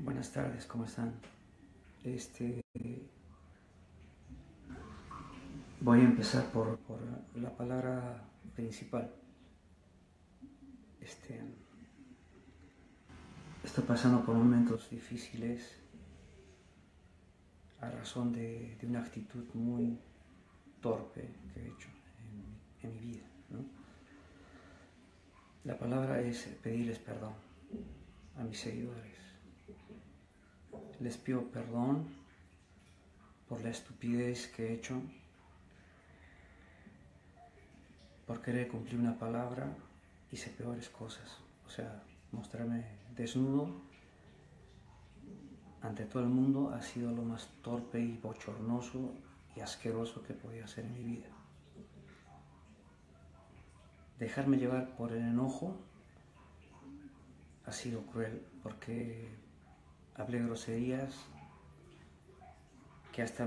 Buenas tardes, ¿cómo están? Voy a empezar por la palabra principal. Estoy pasando por momentos difíciles a razón de una actitud muy torpe que he hecho en mi vida, ¿no? La palabra es pedirles perdón a mis seguidores. Les pido perdón por la estupidez que he hecho, por querer cumplir una palabra. Hice peores cosas, o sea, mostrarme desnudo ante todo el mundo ha sido lo más torpe y bochornoso y asqueroso que podía hacer en mi vida. Dejarme llevar por el enojo ha sido cruel, porque hablé groserías que hasta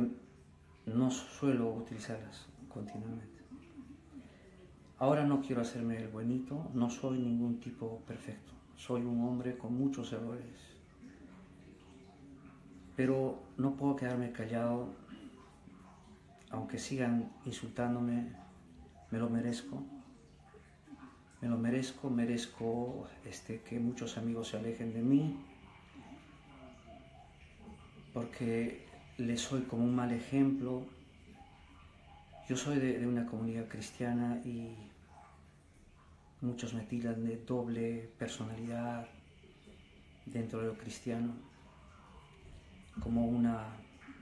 no suelo utilizarlas continuamente. Ahora no quiero hacerme el buenito, no soy ningún tipo perfecto, soy un hombre con muchos errores, pero no puedo quedarme callado. Aunque sigan insultándome, me lo merezco. Merezco que muchos amigos se alejen de mí, porque les soy como un mal ejemplo. Yo soy de una comunidad cristiana y muchos me tildan de doble personalidad dentro de lo cristiano, como una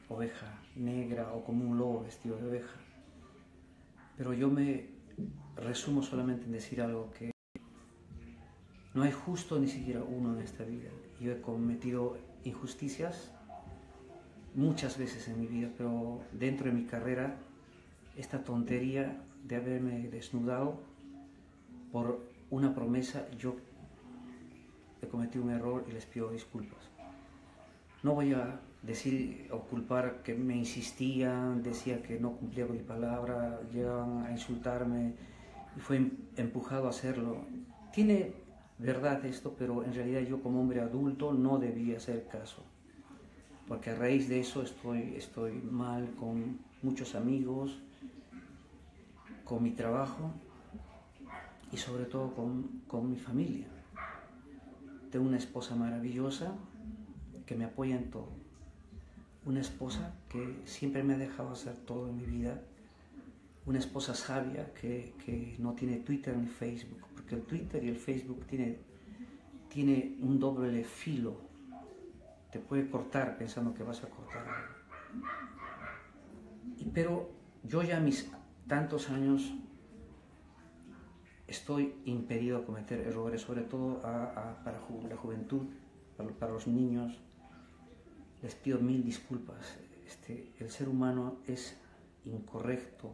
oveja negra o como un lobo vestido de oveja. Pero yo me resumo solamente en decir algo, que no hay justo ni siquiera uno en esta vida. Yo he cometido injusticias muchas veces en mi vida, pero dentro de mi carrera, esta tontería de haberme desnudado por una promesa, yo he cometido un error y les pido disculpas. No voy a decir o culpar que me insistían, decía que no cumplía con mi palabra, llegaban a insultarme y fue empujado a hacerlo. Tiene verdad esto, pero en realidad yo como hombre adulto no debía hacer caso, porque a raíz de eso estoy mal con muchos amigos, con mi trabajo y sobre todo con mi familia. Tengo una esposa maravillosa que me apoya en todo, una esposa que siempre me ha dejado hacer todo en mi vida, una esposa sabia que no tiene Twitter ni Facebook, porque el Twitter y el Facebook tiene un doble filo, te puede cortar pensando que vas a cortar algo. Pero yo ya a mis tantos años estoy impedido a cometer errores, sobre todo para la juventud, para los niños. Les pido mil disculpas. El ser humano es incorrecto,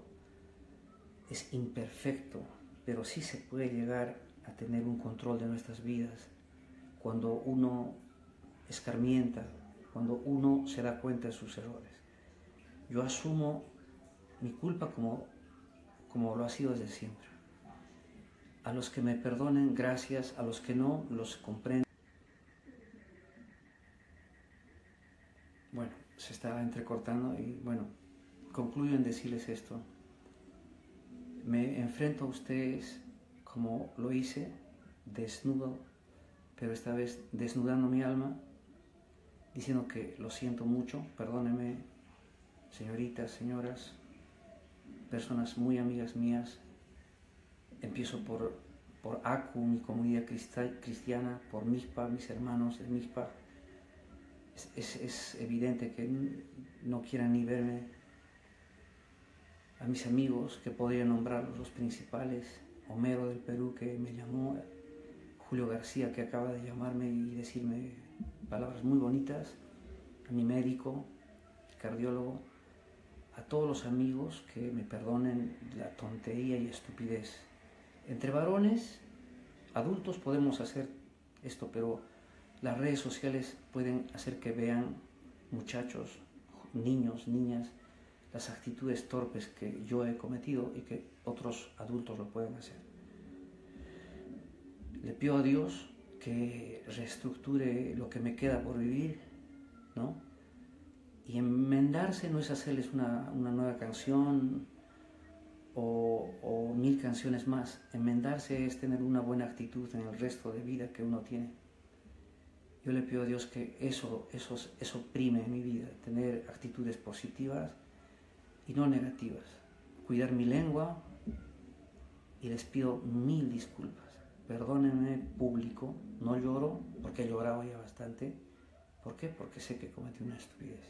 es imperfecto, pero sí se puede llegar a tener un control de nuestras vidas cuando uno escarmienta, cuando uno se da cuenta de sus errores. Yo asumo mi culpa como lo ha sido desde siempre. A los que me perdonen, gracias; a los que no, los comprendo. Bueno, se está entrecortando y bueno, concluyo en decirles esto. Me enfrento a ustedes como lo hice, desnudo, pero esta vez desnudando mi alma, diciendo que lo siento mucho. Perdónenme, señoritas, señoras, personas muy amigas mías. Empiezo por ACU, mi comunidad cristiana, por MISPA, mis hermanos de MISPA. Es evidente que no quieran ni verme. A mis amigos, que podría nombrarlos los principales: Homero del Perú, que me llamó; Julio García, que acaba de llamarme y decirme palabras muy bonitas; a mi médico, cardiólogo; a todos los amigos, que me perdonen la tontería y estupidez. Entre varones, adultos, podemos hacer esto, pero las redes sociales pueden hacer que vean, muchachos, niños, niñas, las actitudes torpes que yo he cometido y que otros adultos lo pueden hacer. Le pido a Dios que reestructure lo que me queda por vivir, ¿no? Y enmendarse no es hacerles una nueva canción o 1000 canciones más. Enmendarse es tener una buena actitud en el resto de vida que uno tiene. Yo le pido a Dios que eso prime en mi vida, tener actitudes positivas y no negativas. Cuidar mi lengua, y les pido 1000 disculpas. Perdónenme, público, no lloro porque he llorado ya bastante. ¿Por qué? Porque sé que cometí una estupidez.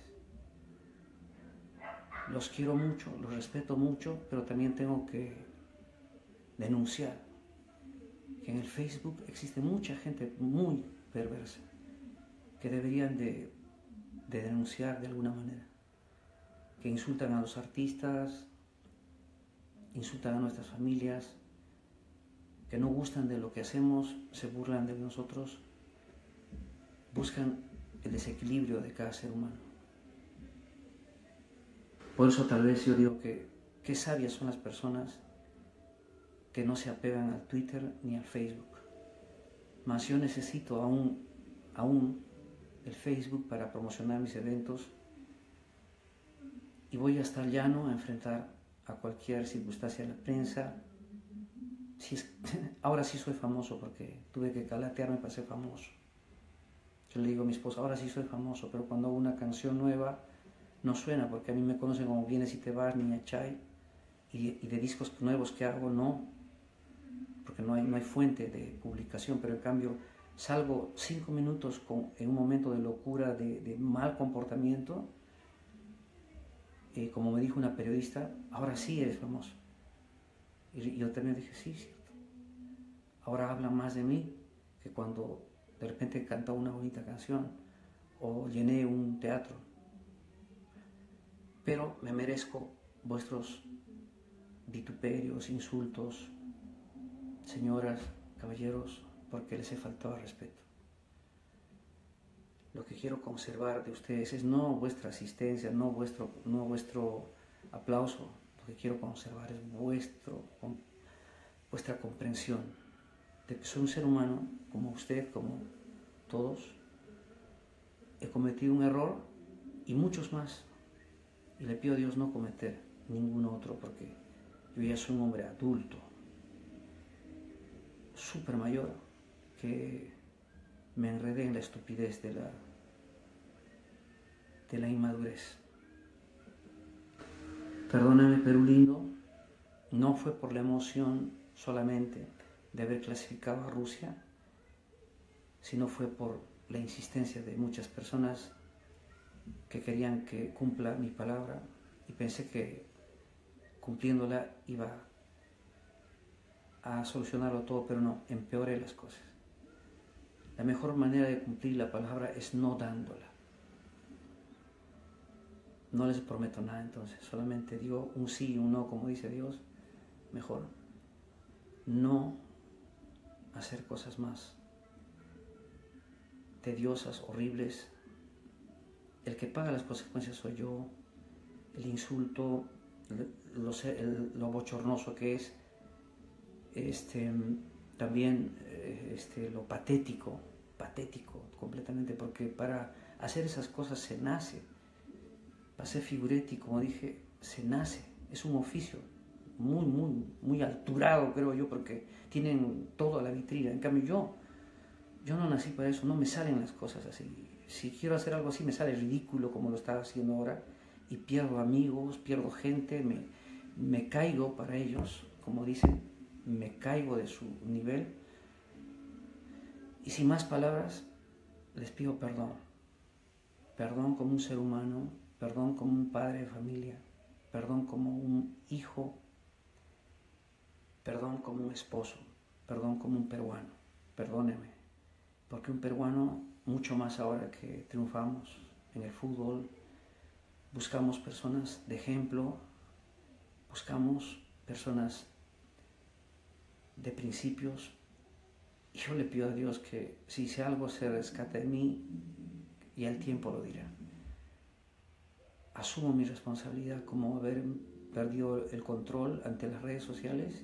Los quiero mucho, los respeto mucho, pero también tengo que denunciar que en el Facebook existe mucha gente muy perversa que deberían de denunciar de alguna manera, que insultan a los artistas, insultan a nuestras familias, que no gustan de lo que hacemos, se burlan de nosotros, buscan el desequilibrio de cada ser humano. Por eso tal vez yo digo que qué sabias son las personas que no se apegan al Twitter ni al Facebook. Mas yo necesito aún el Facebook para promocionar mis eventos y voy a estar llano a enfrentar a cualquier circunstancia de la prensa. Ahora sí soy famoso porque tuve que calatearme para ser famoso. Yo le digo a mi esposa, ahora sí soy famoso, pero cuando hago una canción nueva no suena porque a mí me conocen como Vienes y te vas, Niña Chay, y de discos nuevos que hago no, porque no hay fuente de publicación, pero en cambio salgo 5 minutos en un momento de locura, de mal comportamiento, como me dijo una periodista, ahora sí eres famoso. Y yo también dije, sí, cierto. Ahora hablan más de mí que cuando de repente cantaba una bonita canción o llené un teatro. Pero me merezco vuestros vituperios, insultos, señoras, caballeros, porque les he faltado al respeto. Lo que quiero conservar de ustedes es no vuestra asistencia, no vuestro aplauso. Lo que quiero conservar es vuestra comprensión de que soy un ser humano como usted, como todos. He cometido un error y muchos más. Y le pido a Dios no cometer ningún otro porque yo ya soy un hombre adulto, súper mayor, que me enredé en la estupidez de la inmadurez. Perdóname, Perú lindo, no fue por la emoción solamente de haber clasificado a Rusia, sino fue por la insistencia de muchas personas que querían que cumpla mi palabra y pensé que cumpliéndola iba a solucionarlo todo, pero no, empeoré las cosas. La mejor manera de cumplir la palabra es no dándola. No les prometo nada entonces, solamente digo un sí y un no, como dice Dios. Mejor no hacer cosas más tediosas, horribles. El que paga las consecuencias soy yo. El insulto, lo bochornoso que es, también lo patético completamente, porque para hacer esas cosas se nace. Para ser figuretti, como dije, se nace, es un oficio muy alturado, creo yo, porque tienen todo a la vitrina. En cambio yo no nací para eso, no me salen las cosas así. Si quiero hacer algo así me sale ridículo como lo estaba haciendo ahora y pierdo amigos, pierdo gente, me caigo para ellos, como dicen, me caigo de su nivel. Y sin más palabras, les pido perdón. Perdón como un ser humano, perdón como un padre de familia, perdón como un hijo, perdón como un esposo, perdón como un peruano. Perdóneme, porque un peruano, mucho más ahora que triunfamos en el fútbol, buscamos personas de ejemplo, buscamos personas de principios. Y yo le pido a Dios que si algo se rescata de mí, ya el tiempo lo dirá. Asumo mi responsabilidad como haber perdido el control ante las redes sociales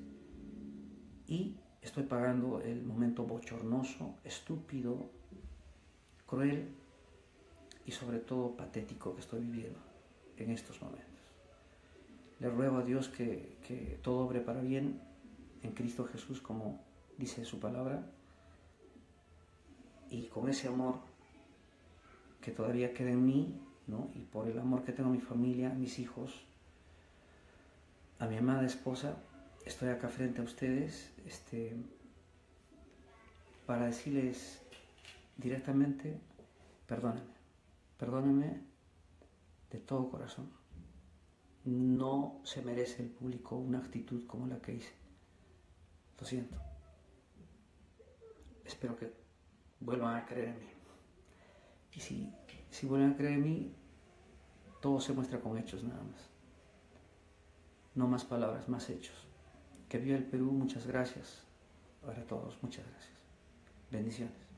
y estoy pagando el momento bochornoso, estúpido, cruel y sobre todo patético que estoy viviendo en estos momentos. Le ruego a Dios que todo obre para bien en Cristo Jesús, como dice su palabra, y con ese amor que todavía queda en mí, ¿no? Y por el amor que tengo a mi familia, a mis hijos, a mi amada esposa, estoy acá frente a ustedes para decirles directamente, perdónenme de todo corazón. No se merece el público una actitud como la que hice. Lo siento. Espero que vuelvan a creer en mí. Y si vuelven a creer en mí, todo se muestra con hechos nada más. No más palabras, más hechos. Que viva el Perú, muchas gracias. Para todos, muchas gracias. Bendiciones.